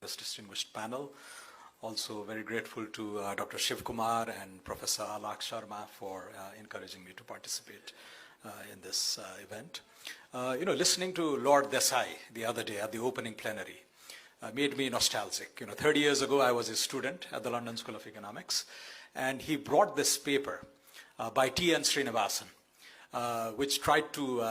this distinguished panel. Also very grateful to Dr. Shiv Kumar and Professor Alak Sharma for encouraging me to participate in this event. Listening to Lord Desai the other day at the opening plenary made me nostalgic. 30 years ago I was a student at the London School of Economics, and he brought this paper by T.N. Srinivasan, which tried to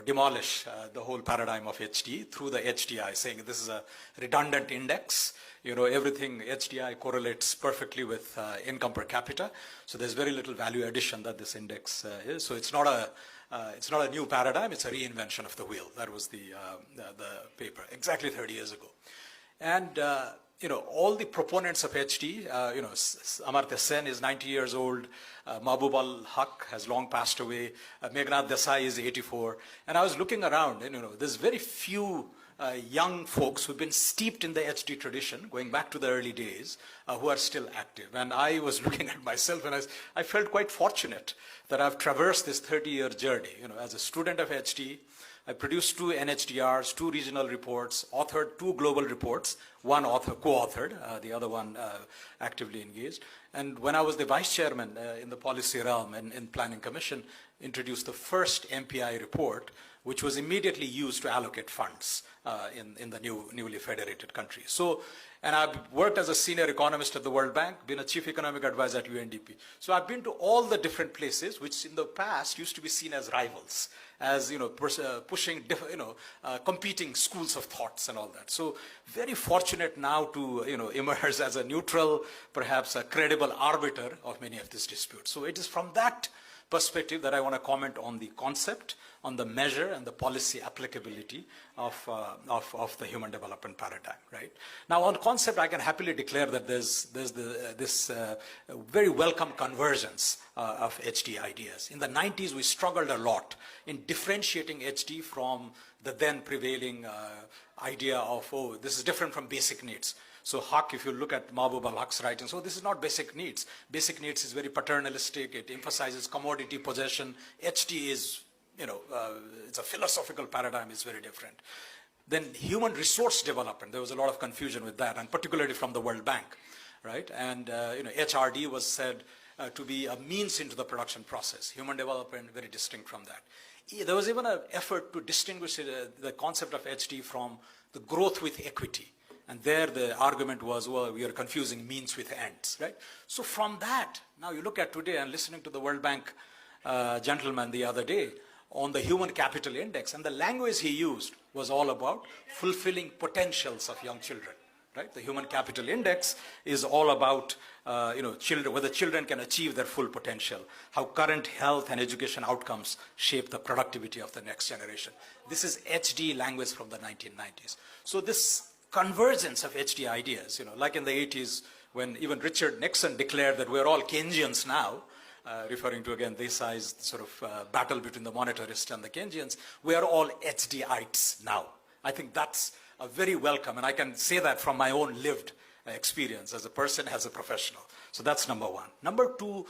demolish the whole paradigm of HDE through the HDI, saying this is a redundant index. Everything HDI correlates perfectly with income per capita, so there's very little value addition that this index is. So it's not a new paradigm; it's a reinvention of the wheel. That was the paper exactly 30 years ago, and all the proponents of HDE, Amartya Sen is 90 years old, Mahbub al-Haq has long passed away, Meghnad Desai is 84, and I was looking around, and there's very few young folks who've been steeped in the HDE tradition, going back to the early days, who are still active. And I was looking at myself, and I felt quite fortunate that I've traversed this 30-year journey. As a student of HDE, I produced 2 NHDRs, 2 regional reports, authored 2 global reports, one co-authored, the other one actively engaged. And when I was the vice chairman in the policy realm and in Planning Commission, introduced the first MPI report, which was immediately used to allocate funds in the newly federated country. So, and I've worked as a senior economist at the World Bank, been a chief economic advisor at UNDP. So I've been to all the different places, which in the past used to be seen as rivals, as pushing competing schools of thoughts and all that. So very fortunate now to emerge as a neutral, perhaps a credible arbiter of many of these disputes. So it is from that perspective that I want to comment on the concept, on the measure and the policy applicability of the human development paradigm, right? Now on concept, I can happily declare that there's this very welcome convergence of HDE ideas. In the 90s, we struggled a lot in differentiating HDE from the then prevailing idea of, oh, this is different from basic needs. So Haq, if you look at Mahbub al-Haq's writing, so this is not basic needs. Basic needs is very paternalistic. It emphasizes commodity possession. HDE is, it's a philosophical paradigm, is very different. Then human resource development, there was a lot of confusion with that, and particularly from the World Bank, right? And HRD was said to be a means into the production process. Human development, very distinct from that. There was even an effort to distinguish the concept of HDE from the growth with equity. And there the argument was, well, we are confusing means with ends, right? So from that, now you look at today, and listening to the World Bank gentleman the other day on the human capital index, and the language he used was all about fulfilling potentials of young children, right? The human capital index is all about children, whether children can achieve their full potential, how current health and education outcomes shape the productivity of the next generation. This is HDE language from the 1990s. So this convergence of HDE ideas, like in the 80s when even Richard Nixon declared that we're all Keynesians now, referring to again Desai's sort of battle between the monetarists and the Keynesians, we are all HDEites now. I think that's a very welcome, and I can say that from my own lived experience as a person, as a professional. So that's number one. Number two,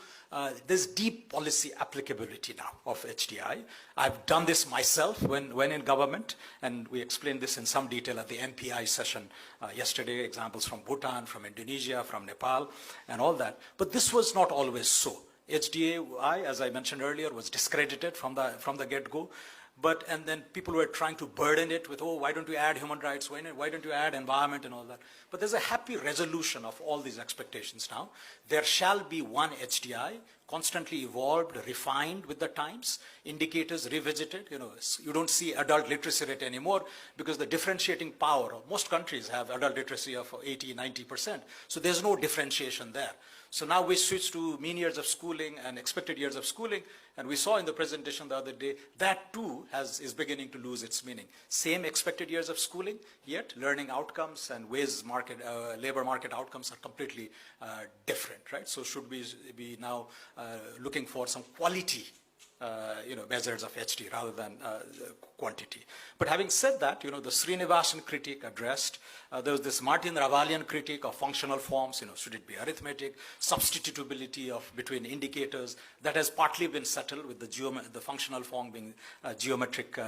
there's deep policy applicability now of HDI. I've done this myself when in government, and we explained this in some detail at the MPI session yesterday, examples from Bhutan, from Indonesia, from Nepal, and all that. But this was not always so. HDI, as I mentioned earlier, was discredited from the get-go. And then people were trying to burden it with, oh, why don't you add human rights? Why don't you add environment and all that? But there's a happy resolution of all these expectations now. There shall be one HDI, constantly evolved, refined with the times, indicators revisited. You don't see adult literacy rate anymore because the differentiating power of most countries have adult literacy of 80, 90%. So there's no differentiation there. So now we switch to mean years of schooling and expected years of schooling, and we saw in the presentation the other day that too is beginning to lose its meaning. Same expected years of schooling, yet learning outcomes and labor market outcomes are completely different, right? So should we be now looking for some quality measures of HDE rather than quantity. But having said that, the Srinivasan critique addressed, there was this Martin Ravalian critique of functional forms, should it be arithmetic, substitutability between indicators, that has partly been settled with the functional form being geometric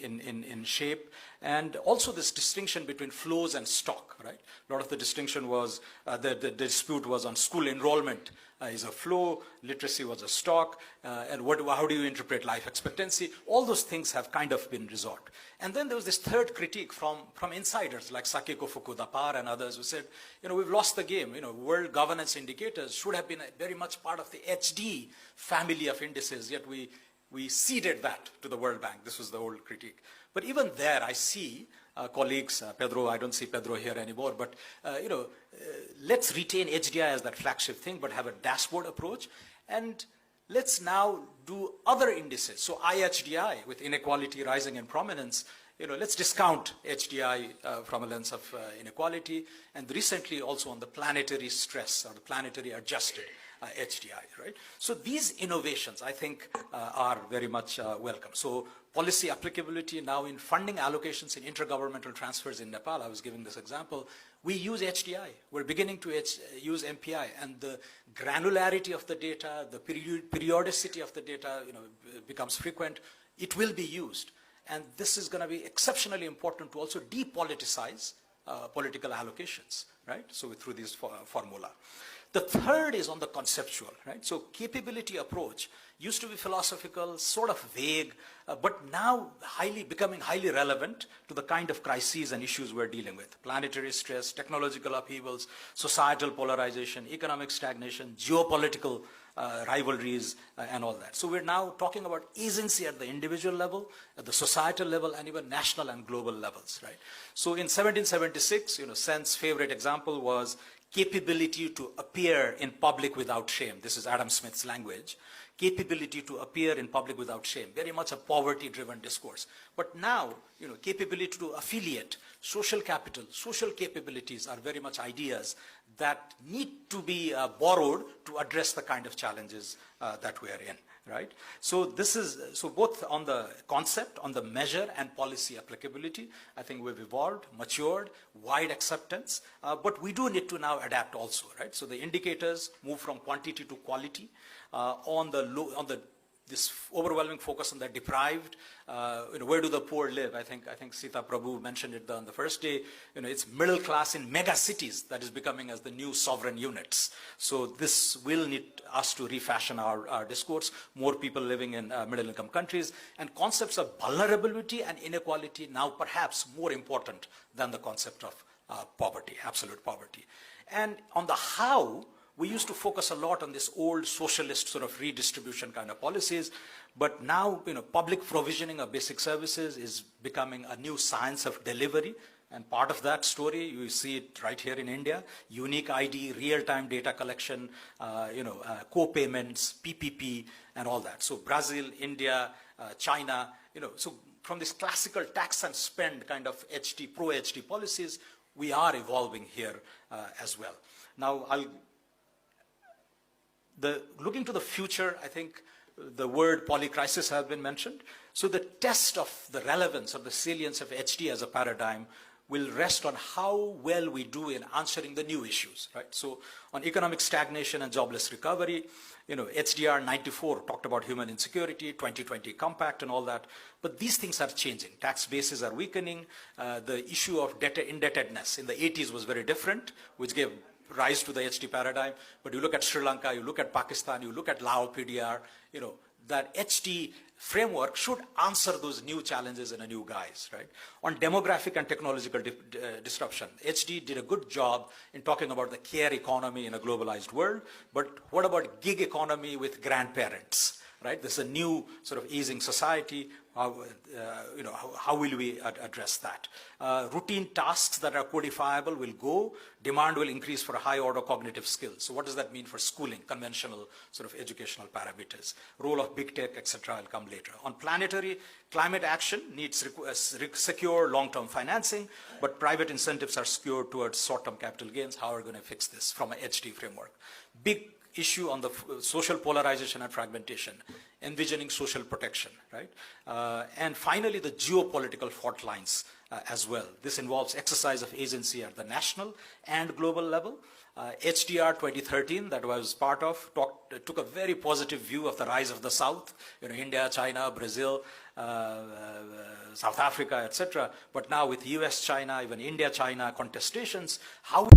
in shape, And also this distinction between flows and stock, right? A lot of the distinction was, the dispute was on school enrollment is a flow, literacy was a stock, and how do you interpret life expectancy? All those things have kind of been resolved. And then there was this third critique from insiders like Sakiko Fukudapar and others who said, we've lost the game. World governance indicators should have been very much part of the HD family of indices, yet we ceded that to the World Bank. This was the old critique. But even there, I see colleagues, Pedro, I don't see Pedro here anymore, but let's retain HDI as that flagship thing, but have a dashboard approach. And let's now do other indices. So IHDI, with inequality rising in prominence, let's discount HDI from a lens of inequality, and recently also on the planetary stress or the planetary adjusted HDI, right? So these innovations, I think, are very much welcome. So policy applicability now in funding allocations in intergovernmental transfers in Nepal, I was giving this example, we use HDI. We're beginning to use MPI, and the granularity of the data, the periodicity of the data, becomes frequent. It will be used. And this is going to be exceptionally important to also depoliticize political allocations, right? So through this formula. The third is on the conceptual, right? So capability approach used to be philosophical, sort of vague, but now becoming highly relevant to the kind of crises and issues we're dealing with. Planetary stress, technological upheavals, societal polarization, economic stagnation, geopolitical rivalries, and all that. So we're now talking about agency at the individual level, at the societal level, and even national and global levels, right? So in 1776, Sen's favorite example was capability to appear in public without shame. This is Adam Smith's language. Capability to appear in public without shame. Very much a poverty-driven discourse. But now, capability to affiliate, social capital, social capabilities are very much ideas that need to be borrowed to address the kind of challenges that we are in, right? So so both on the concept, on the measure and policy applicability, I think we've evolved, matured, wide acceptance, but we do need to now adapt also, right? So the indicators move from quantity to quality. This overwhelming focus on the deprived, where do the poor live? I think Sita Prabhu mentioned it on the first day. It's middle class in mega cities that is becoming as the new sovereign units. So this will need us to refashion our discourse. More people living in middle income countries, and concepts of vulnerability and inequality now perhaps more important than the concept of poverty, absolute poverty. And on the how, we used to focus a lot on this old socialist sort of redistribution kind of policies, but now, public provisioning of basic services is becoming a new science of delivery. And part of that story, you see it right here in India, unique ID, real-time data collection, co-payments, PPP, and all that. So Brazil, India, China, so from this classical tax and spend kind of pro-HD policies, we are evolving here as well. Now, looking to the future, I think the word polycrisis has been mentioned. So the test of the relevance of the salience of HD as a paradigm will rest on how well we do in answering the new issues, right? So on economic stagnation and jobless recovery, HDR 94 talked about human insecurity, 2020 compact and all that, but these things are changing. Tax bases are weakening. The issue of indebtedness in the 80s was very different, which gave rise to the HD paradigm. But you look at Sri Lanka, you look at Pakistan, you look at Lao PDR, that HD framework should answer those new challenges in a new guise, right? On demographic and technological disruption, HD did a good job in talking about the care economy in a globalized world, but what about gig economy with grandparents, right? This is a new sort of easing society. How will we address that? Routine tasks that are codifiable will go. Demand will increase for high order cognitive skills. So what does that mean for schooling, conventional sort of educational parameters? Role of big tech, etc. will come later. On planetary, climate action needs secure long-term financing, but private incentives are skewed towards short-term capital gains. How are we going to fix this from an HD framework? Big issue on the social polarization and fragmentation, envisioning social protection, right? And finally, the geopolitical fault lines as well. This involves exercise of agency at the national and global level. HDR 2013, that I was part of, took a very positive view of the rise of the South, India, China, Brazil, South Africa, etc. But now with US, China, even India, China contestations, how